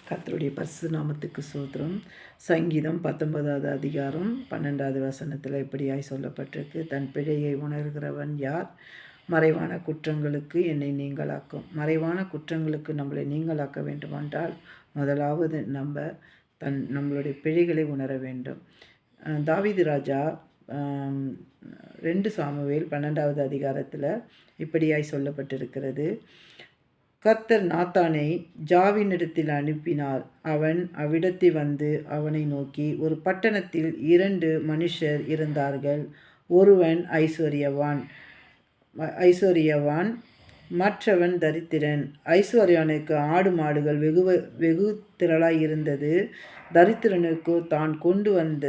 கர்த்தருடைய பரிசுத்த நாமத்துக்கு ஸ்தோத்திரம். சங்கீதம் 19வது அதிகாரம் 12வது வசனத்தில் இப்படியாய் சொல்லப்பட்டிருக்கு. தன் பிழையை உணர்கிறவன் யார்? மறைவான குற்றங்களுக்கு என்னை நீங்களாக்கும். மறைவான குற்றங்களுக்கு நம்மளை நீங்களாக்க வேண்டுமென்றால் முதலாவது நம்மளுடைய பிழைகளை உணர வேண்டும். தாவீது ராஜா 2 சாமுவேல் 12வது அதிகாரத்தில் இப்படியாய் சொல்லப்பட்டிருக்கிறது. கர்த்தர் நாத்தானை ஜாவினிடத்தில் அனுப்பினார். அவன் அவ்விடத்தில் வந்து அவனை நோக்கி, ஒரு பட்டணத்தில் 2 மனுஷர் இருந்தார்கள். ஒருவன் ஐசுவரியவான், மற்றவன் தரித்திரன். ஐசுவரியனுக்கு ஆடு மாடுகள் வெகு திரளாய் இருந்தது. தரித்திரனுக்கு தான் கொண்டு வந்த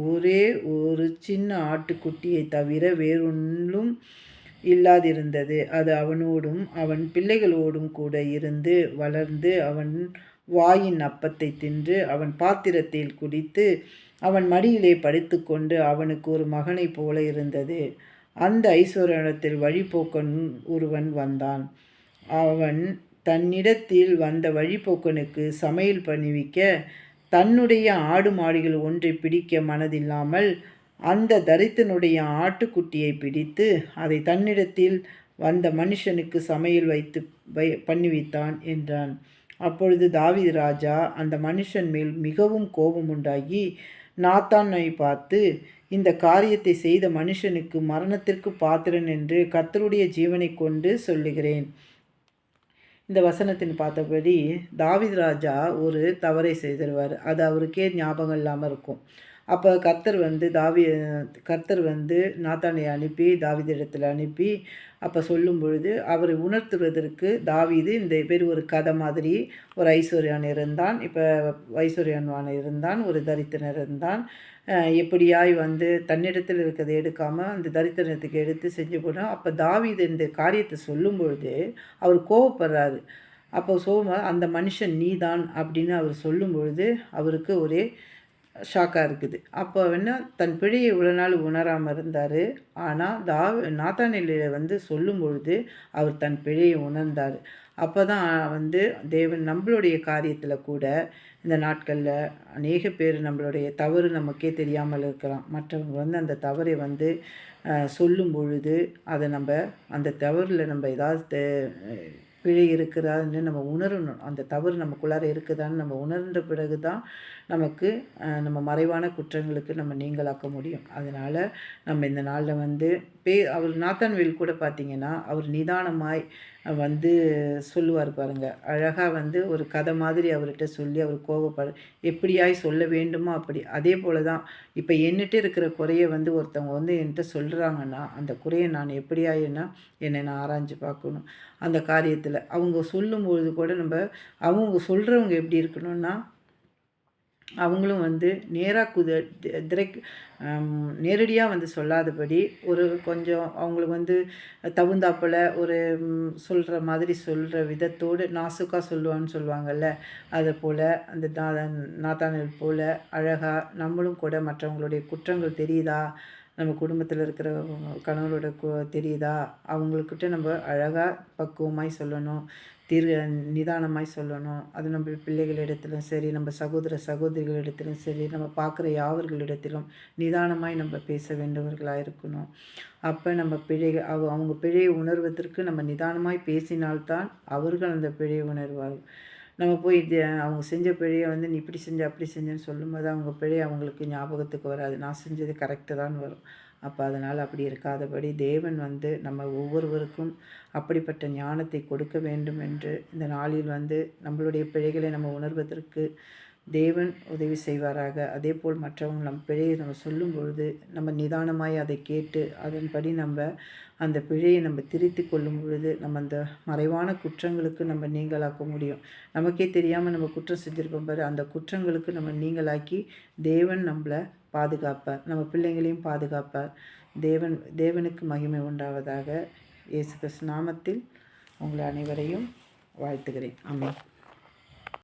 ஒரே ஒரு சின்ன ஆட்டுக்குட்டியை தவிர வேறொன்றும் இல்லாதிருந்தது. அது அவனோடும் அவன் பிள்ளைகளோடும் கூட இருந்து வளர்ந்து அவன் வாயின் அப்பத்தை தின்று அவன் பாத்திரத்தில் குடித்து அவன் மடியிலே படுத்துக்கொண்டு அவனுக்கு ஒரு மகனைப் போல இருந்தது. அந்த ஐசுவரியத்தில் வழிபோக்கன் ஒருவன் வந்தான். அவன் தன்னிடத்தில் வந்த வழிபோக்கனுக்கு சமையல் பண்ணிவிக்க தன்னுடைய ஆடு மாடுகள் ஒன்றை பிடிக்க மனதில்லாமல் அந்த தரித்திரனுடைய ஆட்டுக்குட்டியை பிடித்து அதை தன்னிடத்தில் வந்த மனுஷனுக்கு சமையல் பண்ணிவித்தான் என்றான். அப்பொழுது தாவீது ராஜா அந்த மனுஷன் மேல் மிகவும் கோபம் உண்டாகி நாத்தானை பார்த்து, இந்த காரியத்தை செய்த மனுஷனுக்கு மரணத்திற்கு பாத்திரன் என்று கர்த்தருடைய ஜீவனை கொண்டு சொல்லுகிறேன். இந்த வசனத்தின் பார்த்தபடி தாவீது ராஜா ஒரு தவறை செய்திருவார். அது அவருக்கே ஞாபகம் இல்லாமல் இருக்கும். அப்போ கர்த்தர் வந்து நாத்தானை அனுப்பி தாவீதிடத்தில் அனுப்பி அப்போ சொல்லும் பொழுது அவரை உணர்த்துவதற்கு தாவீது இந்த பேர் ஒரு கதை மாதிரி, ஒரு ஐஸ்வர்யான் இருந்தான், இப்போ ஐஸ்வர்யான் இருந்தான், ஒரு தரித்திரன் இருந்தான். எப்படியாய் வந்து தன்னிடத்தில் இருக்கிறதை எடுக்காமல் அந்த தரித்திரத்துக்கு எடுத்து செஞ்சு போனோம். அப்போ தாவீது இந்த காரியத்தை சொல்லும் பொழுது அவர் கோவப்படுறாரு. அப்போ அந்த மனுஷன் நீதான் அப்படின்னு அவர் சொல்லும் பொழுது அவருக்கு ஒரே ஷாக்காக இருக்குது. அப்போ தன் பிழையை இவ்வளோ நாள் உணராமல் இருந்தார். ஆனால் நாத்தானில் வந்து சொல்லும் பொழுது அவர் தன் பிழையை உணர்ந்தார். அப்போ தான் தேவன் நம்மளுடைய காரியத்தில் கூட இந்த நாட்களில் அநேக பேர் நம்மளுடைய தவறு நமக்கே தெரியாமல் இருக்கலாம். மற்றவங்க அந்த தவறை சொல்லும் பொழுது அதை அந்த தவறில் ஏதாவது பிழை இருக்குதான்னு நம்ம உணரணும். அந்த தவறு நமக்குள்ளார இருக்குதான்னு நம்ம உணர்ந்த பிறகு தான் நம்ம மறைவான குற்றங்களுக்கு நம்ம நீங்களாக்க முடியும். அதனால் நம்ம இந்த நாளில் அவர் நாத்தான்வேல் கூட பார்த்திங்கன்னா அவர் நிதானமாய் சொல்லுவார் பாருங்கள். அழகாக ஒரு கதை மாதிரி அவர்கிட்ட சொல்லி அவர் எப்படியாய் சொல்ல வேண்டுமோ அப்படி. அதே போல் தான் இப்போ என்கிட்ட இருக்கிற குறையை ஒருத்தவங்க என்கிட்ட சொல்கிறாங்கன்னா அந்த குறையை நான் எப்படியாயின்னா என்னை நான் ஆராய்ஞ்சு பார்க்கணும். அந்த காரியத்தில் அவங்க சொல்லும்பொழுது கூட அவங்க சொல்கிறவங்க எப்படி இருக்கணும்னா அவங்களும் நேராக நேரடியாக சொல்லாதபடி ஒரு கொஞ்சம் அவங்களுக்கு தகுந்தாப்பில் ஒரு சொல்கிற மாதிரி சொல்கிற விதத்தோடு நாசுக்காக சொல்லுவான்னு சொல்லுவாங்கள்ல, அதை போல் அந்த நாத்தானில் போல் அழகாக நம்மளும் கூட மற்றவங்களுடைய குற்றங்கள் தெரியுதா, நம்ம குடும்பத்தில் இருக்கிற கணவரோட தெரியுதா, அவங்கக்கிட்ட நம்ம அழகாக பக்குவமாய் சொல்லணும், நிதானமாய் சொல்லணும். அது நம்ம பிள்ளைகளிடத்திலும் சரி, நம்ம சகோதரிகளிடத்திலும் சரி, நம்ம பார்க்குற யாவர்களிடத்திலும் நிதானமாய் நம்ம பேச வேண்டியவர்களாக இருக்கணும். அப்போ நம்ம அவங்க பிழையை உணர்வதற்கு நம்ம நிதானமாய் பேசினால்தான் அவர்கள் அந்த பிழையை உணர்வார்கள். நம்ம போய் அவங்க செஞ்ச பிழையை நீ இப்படி செஞ்ச அப்படி செஞ்சேன்னு சொல்லும்போது அவங்க பிழை அவங்களுக்கு ஞாபகத்துக்கு வராது. நான் செஞ்சது கரெக்டு தான் வரும். அப்போ அதனால் அப்படி இருக்காதபடி தேவன் நம்ம ஒவ்வொருவருக்கும் அப்படிப்பட்ட ஞானத்தை கொடுக்க வேண்டும் என்று இந்த நாளில் நம்மளுடைய பிழைகளை நம்ம உணர்வதற்கு தேவன் உதவி செய்வாராக. அதே போல் மற்றவங்க நம்ம பிழையை நம்ம சொல்லும் பொழுது நம்ம நிதானமாய் அதை கேட்டு அதன்படி அந்த பிழையை நம்ம திருத்தி கொள்ளும் பொழுது நம்ம அந்த மறைவான குற்றங்களுக்கு நம்ம நீங்களாக்க முடியும். நமக்கே தெரியாமல் நம்ம குற்றம் செஞ்சுருப்போம் பாரு, அந்த குற்றங்களுக்கு நம்ம நீங்களாக்கி தேவன் நம்மளை பாதுகாப்பார், நம்ம பிள்ளைங்களையும் பாதுகாப்பார். தேவனுக்கு மகிமை உண்டாவதாக. இயேசு கிறிஸ்து நாமத்தில் உங்களை அனைவரையும் வாழ்த்துகிறேன். ஆமென்.